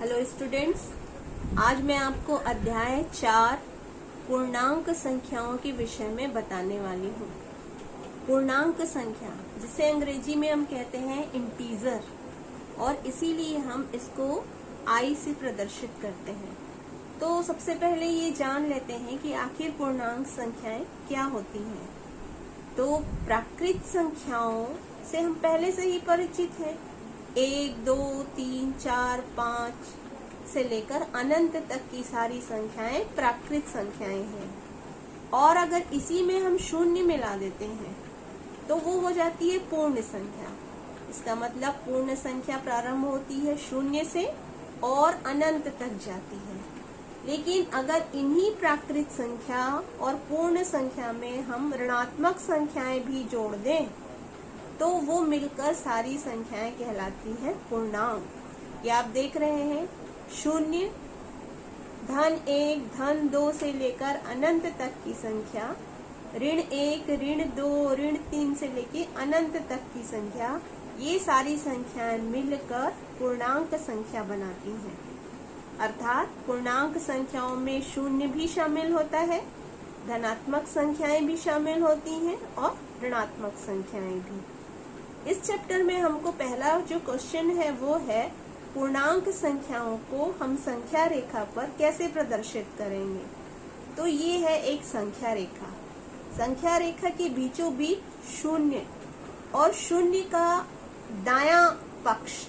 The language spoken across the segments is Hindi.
हेलो स्टूडेंट्स, आज मैं आपको अध्याय 4 पूर्णांक संख्याओं के विषय में बताने वाली हूँ। पूर्णांक संख्या जिसे अंग्रेजी में हम कहते हैं इंटीजर, और इसीलिए हम इसको आई से प्रदर्शित करते हैं। तो सबसे पहले ये जान लेते हैं कि आखिर पूर्णांक संख्याएं क्या होती हैं। तो प्राकृत संख्याओं से हम पहले से ही परिचित हैं। 1, 2, 3, 4, 5 से लेकर अनंत तक की सारी संख्याएं प्राकृत संख्याएं हैं। और अगर इसी में हम शून्य मिला देते हैं तो वो हो जाती है पूर्ण संख्या। इसका मतलब पूर्ण संख्या प्रारंभ होती है शून्य से और अनंत तक जाती है। लेकिन अगर इन्हीं प्राकृत संख्या और पूर्ण संख्या में हम ऋणात्मक संख्याएं भी जोड़ दें तो वो मिलकर सारी संख्याएं कहलाती हैं पूर्णांक। ये आप देख रहे हैं, शून्य, धन 1, धन 2 से लेकर अनंत तक की संख्या, ऋण 1, ऋण 2, ऋण 3 से लेकर अनंत तक की संख्या, ये सारी संख्याएं मिलकर पूर्णांक संख्या बनाती हैं। अर्थात पूर्णांक संख्याओं में शून्य भी शामिल होता है, धनात्मक संख्याएं भी शामिल होती हैं और ऋणात्मक संख्याएं भी। इस चैप्टर में हमको पहला जो क्वेश्चन है वो है पूर्णांक संख्याओं को हम संख्या रेखा पर कैसे प्रदर्शित करेंगे। तो ये है एक संख्या रेखा। संख्या रेखा के बीचों बीच शून्य और शून्य का दायां पक्ष,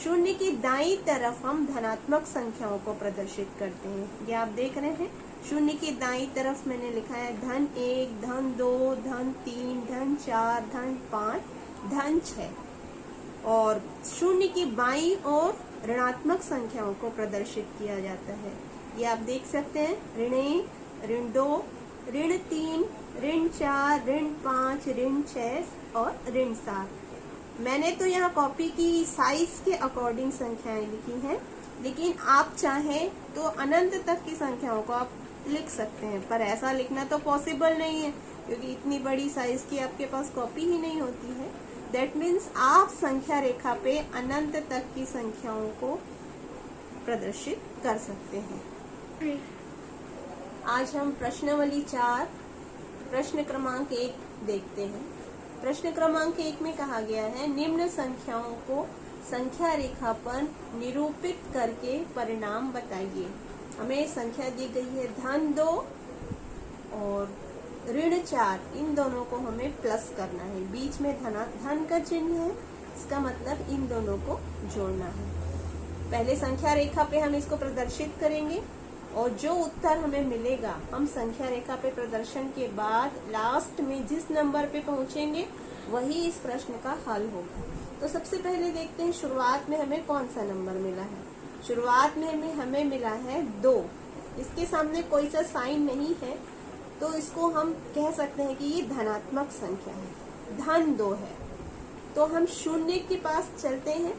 शून्य की दाईं तरफ हम धनात्मक संख्याओं को प्रदर्शित करते हैं। ये आप देख रहे हैं, शून्य की दाईं तरफ मैंने लिखा है धन 1, धन 2, धन 3, धन 4, धन 5, धन 6। और शून्य की बाईं ओर ऋणात्मक संख्याओं को प्रदर्शित किया जाता है। ये आप देख सकते हैं, ऋण 1, ऋण 2, ऋण 3, ऋण 4, ऋण 5, ऋण 6 और ऋण 7। मैंने तो यहाँ कॉपी की साइज के अकॉर्डिंग संख्याएं लिखी हैं, लेकिन आप चाहें तो अनंत तक की संख्याओं को आप लिख सकते हैं, पर ऐसा लिखना तो पॉसिबल नहीं है क्योंकि इतनी बड़ी साइज की आपके पास कॉपी ही नहीं होती है। दैट मीन्स आप संख्या रेखा पे अनंत तक की संख्याओं को प्रदर्शित कर सकते हैं। आज हम प्रश्नावली 4 प्रश्न क्रमांक 1 देखते हैं। प्रश्न क्रमांक 1 में कहा गया है, निम्न संख्याओं को संख्या रेखा पर निरूपित करके परिणाम बताइए। हमें संख्या दी गई है धन 2 और ऋण 4, इन दोनों को हमें प्लस करना है। बीच में धन का चिन्ह है, इसका मतलब इन दोनों को जोड़ना है। पहले संख्या रेखा पे हम इसको प्रदर्शित करेंगे और जो उत्तर हमें मिलेगा हम संख्या रेखा पे प्रदर्शन के बाद लास्ट में जिस नंबर पे पहुंचेंगे वही इस प्रश्न का हल होगा। तो सबसे पहले देखते हैं शुरुआत में हमें कौन सा नंबर मिला है। शुरुआत में हमें मिला है 2। इसके सामने कोई सा साइन नहीं है तो इसको हम कह सकते हैं कि ये धनात्मक संख्या है। धन 2 है तो हम शून्य के पास चलते हैं।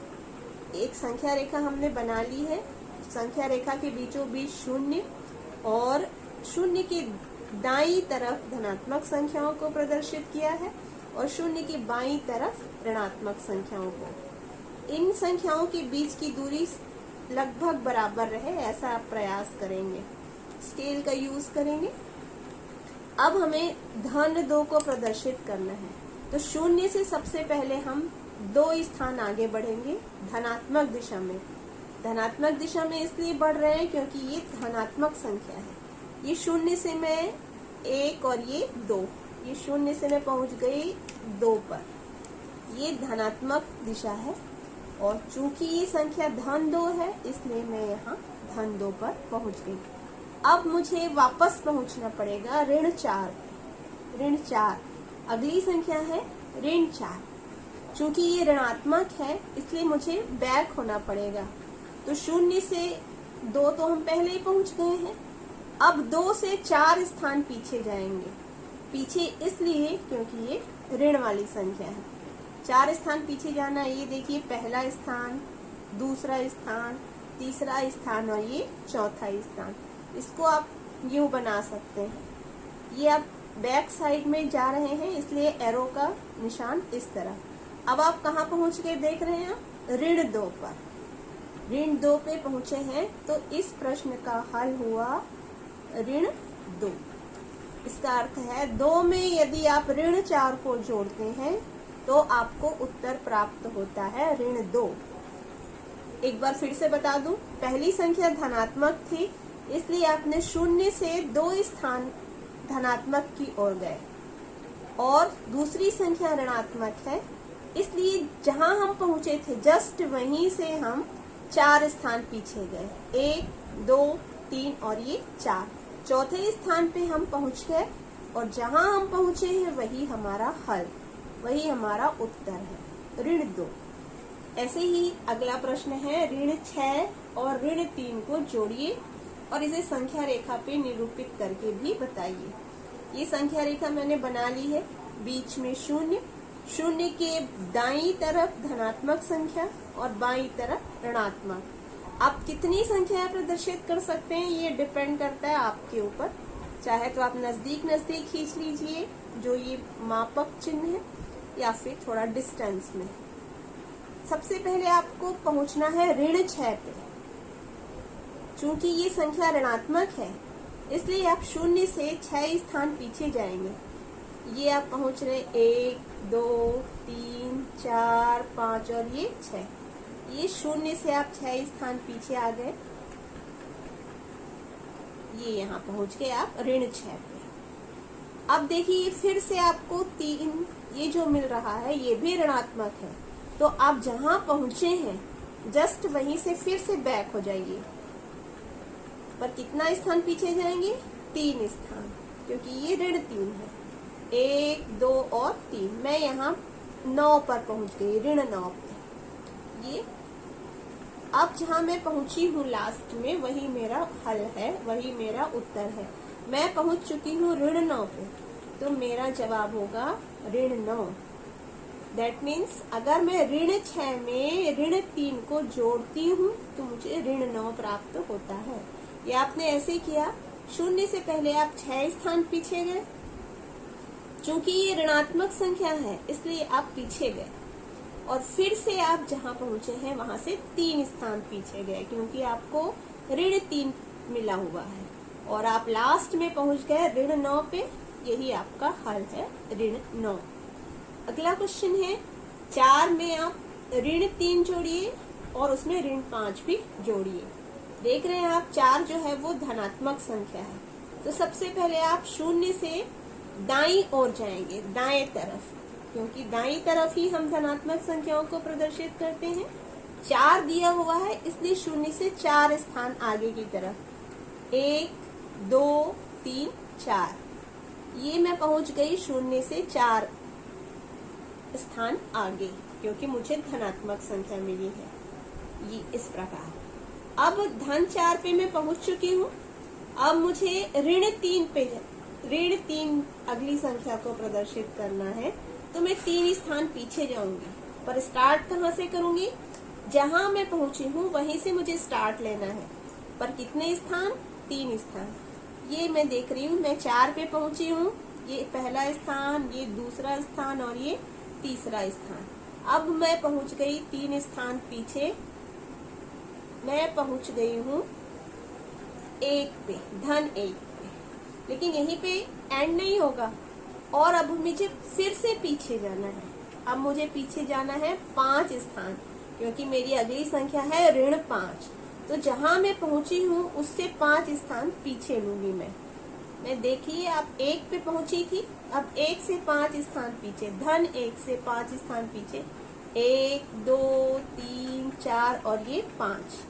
एक संख्या रेखा हमने बना ली है, संख्या रेखा के बीचों बीच शून्य और शून्य की दाईं तरफ धनात्मक संख्याओं को प्रदर्शित किया है और शून्य की बाईं तरफ ऋणात्मक संख्याओं को। इन संख्याओं के बीच की दूरी लगभग बराबर रहे ऐसा आप प्रयास करेंगे, स्केल का यूज करेंगे। अब हमें धन 2 को प्रदर्शित करना है तो शून्य से सबसे पहले हम 2 स्थान आगे बढ़ेंगे धनात्मक दिशा में। धनात्मक दिशा में इसलिए बढ़ रहे हैं क्योंकि ये धनात्मक संख्या है। ये शून्य से मैं 1 और ये 2, ये शून्य से मैं पहुंच गई 2 पर, ये धनात्मक दिशा है। और चूंकि ये संख्या धन 2 है इसलिए मैं यहाँ धन 2 पर पहुंच गई। अब मुझे वापस पहुंचना पड़ेगा ऋण 4। ऋण 4 अगली संख्या है ऋण 4। चूंकि ये ऋणात्मक है इसलिए मुझे बैक होना पड़ेगा। तो शून्य से 2 तो हम पहले ही पहुंच गए हैं, अब 2 से 4 स्थान पीछे जाएंगे। पीछे इसलिए क्योंकि ये ऋण वाली संख्या है। 4 स्थान पीछे जाना, ये देखिए पहला स्थान, दूसरा स्थान, तीसरा स्थान और ये चौथा स्थान। इसको आप यूं बना सकते हैं। ये आप बैक साइड में जा रहे हैं इसलिए एरो का निशान इस तरह। अब आप कहाँ पहुंच के देख रहे हैं, ऋण 2 पर। ऋण 2 पे पहुंचे हैं, तो इस प्रश्न का हल हुआ ऋण 2। इसका अर्थ है 2 में यदि आप ऋण 4 को जोड़ते हैं तो आपको उत्तर प्राप्त होता है ऋण 2। एक बार फिर से बता दूं, पहली संख्या धनात्मक थी, इसलिए आपने 0 से 2 स्थान धनात्मक की ओर गए, और दूसरी संख्या ऋणात्मक है, इसलिए जहां हम पहुंचे थे जस्ट वहीं से हम 4 स्थान पीछे गए, 1, 2, 3 और ये 4। चौथे स्थान पे हम पहुंच गए, और जहां हम पहुंचे हैं वही हमारा हल, वही हमारा उत्तर है ऋण 2। ऐसे ही अगला प्रश्न है, ऋण 6 और ऋण 3 को जोड़िए और इसे संख्या रेखा पे निरूपित करके भी बताइए। ये संख्या रेखा मैंने बना ली है, बीच में 0, 0 के दाईं तरफ धनात्मक संख्या और बाईं तरफ ऋणात्मक। आप कितनी संख्या प्रदर्शित कर सकते हैं ये डिपेंड करता है आपके ऊपर। चाहे तो आप नजदीक नजदीक खींच लीजिए जो ये मापक चिन्ह है, या फिर थोड़ा डिस्टेंस में। सबसे पहले आपको पहुंचना है ऋण 6 पे। चूंकि ये संख्या ऋणात्मक है, इसलिए आप 0 से 6 स्थान पीछे जाएंगे। ये आप पहुंच रहे 1, 2, 3, 4, 5 और ये 6। ये 0 से आप 6 स्थान पीछे आ गए, ये यहाँ पहुंच गए आप ऋण 6 पे। अब देखिए फिर से आपको 3 ये जो मिल रहा है ये भी ऋणात्मक है, तो आप जहां पहुंचे हैं जस्ट वहीं से फिर से बैक हो जाइए। पर कितना स्थान पीछे जाएंगे? 3 स्थान, क्योंकि ये ऋण 3 है। 1, 2 और 3। मैं यहाँ 9 पर पहुंच गई, ऋण 9 पे। ये अब जहां मैं पहुंची हूँ लास्ट में वही मेरा हल है, वही मेरा उत्तर है। मैं पहुंच चुकी हूँ ऋण 9 पे, तो मेरा जवाब होगा ऋण 9। दैट मीन्स अगर मैं ऋण 6 में ऋण 3 को जोड़ती हूँ तो मुझे ऋण 9 प्राप्त होता है। ये आपने ऐसे किया, 0 से पहले आप 6 स्थान पीछे गए, चूंकि ये ऋणात्मक संख्या है इसलिए आप पीछे गए, और फिर से आप जहां पहुंचे हैं वहां से 3 स्थान पीछे गए, क्योंकि आपको ऋण 3 मिला हुआ है, और आप लास्ट में पहुंच गए ऋण 9 पे। यही आपका हल है ऋण 9। अगला क्वेश्चन है, 4 में आप ऋण 3 जोड़िए और उसमें ऋण 5 भी जोड़िए। देख रहे हैं आप 4 जो है वो धनात्मक संख्या है, तो सबसे पहले आप 0 से दाईं ओर जाएंगे, दाएं तरफ, क्योंकि दाईं तरफ ही हम धनात्मक संख्याओं को प्रदर्शित करते हैं। 4 दिया हुआ है इसलिए 0 से 4 स्थान आगे की तरफ, 1, 2, 3, 4। ये मैं पहुंच गई 0 से 4 स्थान आगे, क्योंकि मुझे धनात्मक संख्या मिली है। ये इस प्रकार। अब धन 4 पे मैं पहुंच चुकी हूँ। अब मुझे ऋण 3 अगली संख्या को प्रदर्शित करना है, तो मैं 3 स्थान पीछे जाऊंगी, पर स्टार्ट कहाँ से करूंगी? जहां मैं पहुंची हूँ वहीं से मुझे स्टार्ट लेना है, पर कितने स्थान? 3 स्थान। ये मैं देख रही हूँ, मैं 4 पे पहुंची हूँ, ये पहला स्थान, ये दूसरा स्थान और ये तीसरा स्थान। अब मैं पहुंच गई 3 स्थान पीछे, मैं पहुंच गई हूँ 1 पे, धन 1 पे। लेकिन यहीं पे एंड नहीं होगा, और अब मुझे फिर से पीछे जाना है। अब मुझे पीछे जाना है 5 स्थान, क्योंकि मेरी अगली संख्या है ऋण 5। तो जहां मैं पहुंची हूँ उससे 5 स्थान पीछे लूंगी मैं देखिए आप 1 पे पहुंची थी, अब 1 से 5 स्थान पीछे, धन 1 से 5 स्थान पीछे, 1, 2, 3, 4 और ये 5।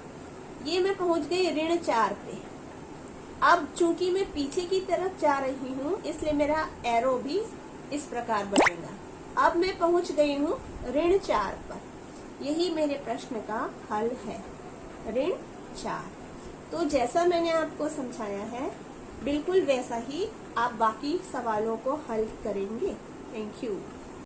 ये मैं पहुंच गई ऋण 4 पे। अब चूंकि मैं पीछे की तरफ जा रही हूँ इसलिए मेरा एरो भी इस प्रकार बनेगा। अब मैं पहुंच गई हूँ ऋण 4 पर। यही मेरे प्रश्न का हल है, ऋण 4। तो जैसा मैंने आपको समझाया है बिल्कुल वैसा ही आप बाकी सवालों को हल करेंगे। Thank you.